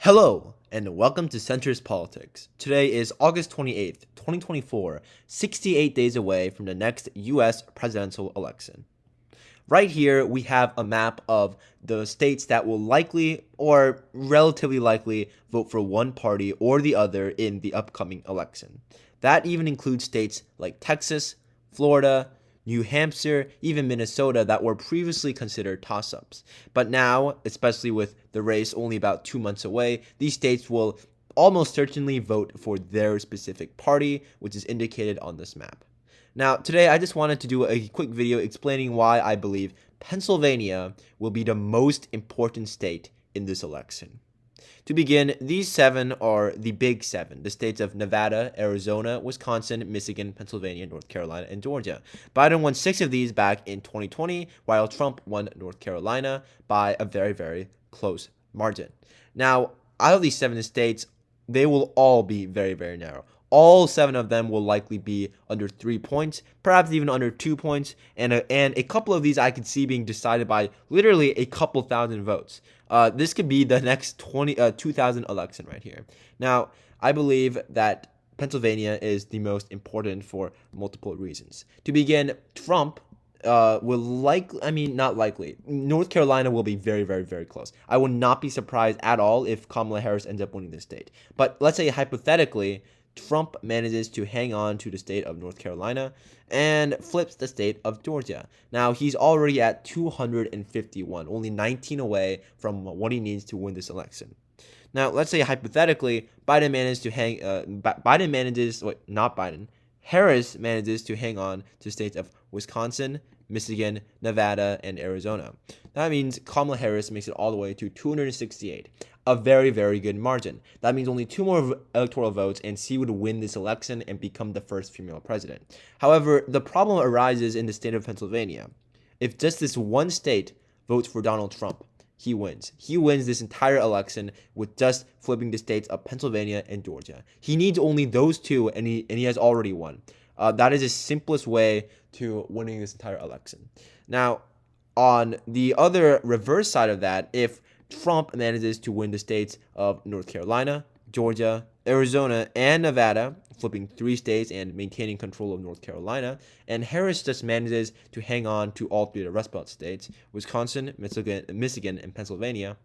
Hello, and welcome to Centrist Politics. Today is August 28th, 2024, 68 days away from the next U.S. presidential election. Right here, we have a map of the states that will likely or relatively likely vote for one party or the other in the upcoming election. That even includes states like Texas, Florida, New Hampshire, even Minnesota that were previously considered toss-ups. But now, especially with the race only about 2 months away, these states will almost certainly vote for their specific party, which is indicated on this map. Now, today I just wanted to do a quick video explaining why I believe Pennsylvania will be the most important state in this election. To begin, these seven are the big seven, the states of Nevada, Arizona, Wisconsin, Michigan, Pennsylvania, North Carolina, and Georgia. Biden won 6 of these back in 2020, while Trump won North Carolina by a very, very close margin. Now, out of these 7 states, they will all be very, very narrow. All 7 of them will likely be under 3 points, perhaps even under 2 points, and a couple of these I could see being decided by literally a couple thousand votes. This could be the next 2000 election right here. Now, I believe that Pennsylvania is the most important for multiple reasons. To begin, Trump will not likely. North Carolina will be very, very, very close. I would not be surprised at all if Kamala Harris ends up winning the state. But let's say hypothetically, Trump manages to hang on to the state of North Carolina and flips the state of Georgia. Now, he's already at 251, only 19 away from what he needs to win this election. Now, let's say hypothetically, Harris manages to hang on to states of Wisconsin, Michigan, Nevada, and Arizona. That means Kamala Harris makes it all the way to 268. A very, very good margin. That means only 2 more electoral votes and she would win this election and become the first female president. However, the problem arises in the state of Pennsylvania. If just this one state votes for Donald Trump, he wins. He wins this entire election with just flipping the states of Pennsylvania and Georgia. He needs only those 2 and he has already won. That is the simplest way to winning this entire election. Now, on the other reverse side of that, if Trump manages to win the states of North Carolina, Georgia, Arizona, and Nevada, flipping 3 states and maintaining control of North Carolina, and Harris just manages to hang on to all 3 of the Rust Belt states, Wisconsin, Michigan, and Pennsylvania,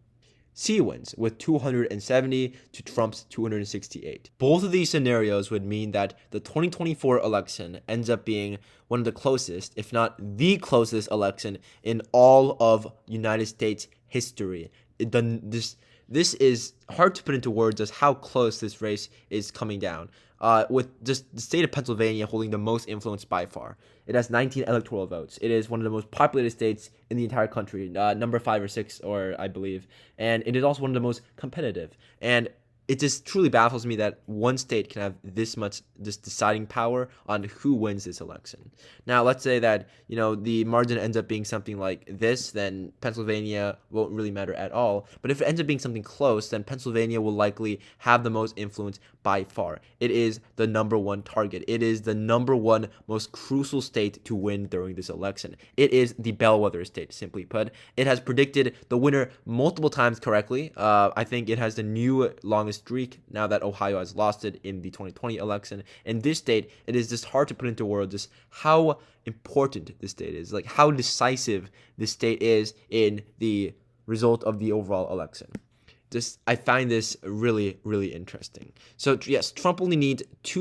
she wins with 270 to Trump's 268. Both of these scenarios would mean that the 2024 election ends up being one of the closest, if not the closest election in all of United States history. This is hard to put into words as how close this race is coming down. With just the state of Pennsylvania holding the most influence by far. It has 19 electoral votes. It is one of the most populated states in the entire country, number 5 or 6, or I believe. And it is also one of the most competitive. And it just truly baffles me that one state can have this much just deciding power on who wins this election. Now, let's say that, the margin ends up being something like this, then Pennsylvania won't really matter at all. But if it ends up being something close, then Pennsylvania will likely have the most influence by far. It is the number 1 target. It is the number 1 most crucial state to win during this election. It is the bellwether state, simply put. It has predicted the winner multiple times correctly. I think it has the new longest streak now that Ohio has lost it in the 2020 election. In this state, it is just hard to put into words just how important this state is, like how decisive this state is in the result of the overall election. I find this really, really interesting. So yes, Trump only needs 2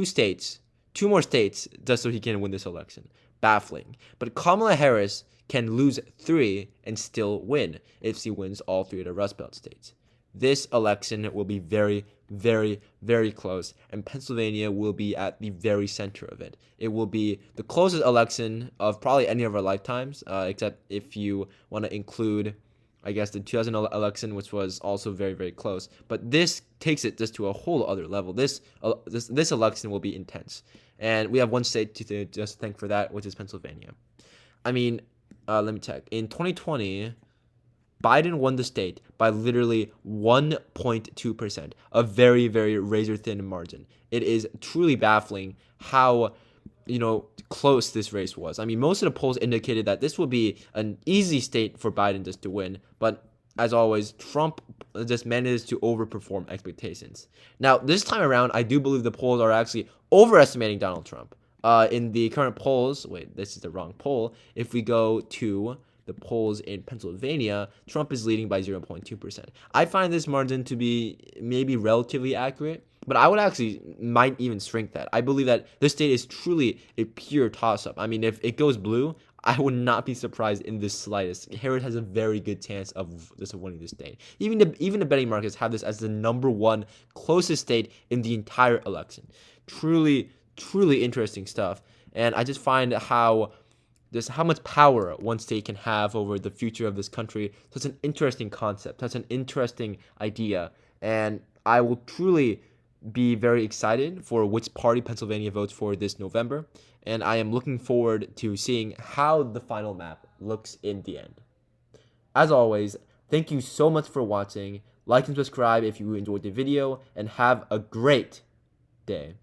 more states, just so he can win this election. Baffling. But Kamala Harris can lose 3 and still win if she wins all 3 of the Rust Belt states. This election will be very, very, very close, and Pennsylvania will be at the very center of it. It will be the closest election of probably any of our lifetimes, except if you want to include, I guess, the 2000 election, which was also very, very close. But this takes it just to a whole other level. This election will be intense, and we have one state to just thank for that, which is Pennsylvania. Let me check. In 2020. Biden won the state by literally 1.2%, a very, very razor-thin margin. It is truly baffling how, close this race was. Most of the polls indicated that this would be an easy state for Biden just to win, but as always, Trump just manages to overperform expectations. Now, this time around, I do believe the polls are actually overestimating Donald Trump. In the current polls, wait, this is the wrong poll. If we go to the polls in Pennsylvania, Trump is leading by 0.2%. I find this margin to be maybe relatively accurate, but I would actually might even shrink that. I believe that this state is truly a pure toss-up. I mean, if it goes blue, I would not be surprised in the slightest. Harris has a very good chance of just winning this state. Even the betting markets have this as the number one closest state in the entire election. Truly, truly interesting stuff. And I just find how much power one state can have over the future of this country. Such an interesting concept, such an interesting idea. And I will truly be very excited for which party Pennsylvania votes for this November. And I am looking forward to seeing how the final map looks in the end. As always, thank you so much for watching. Like and subscribe if you enjoyed the video, and have a great day.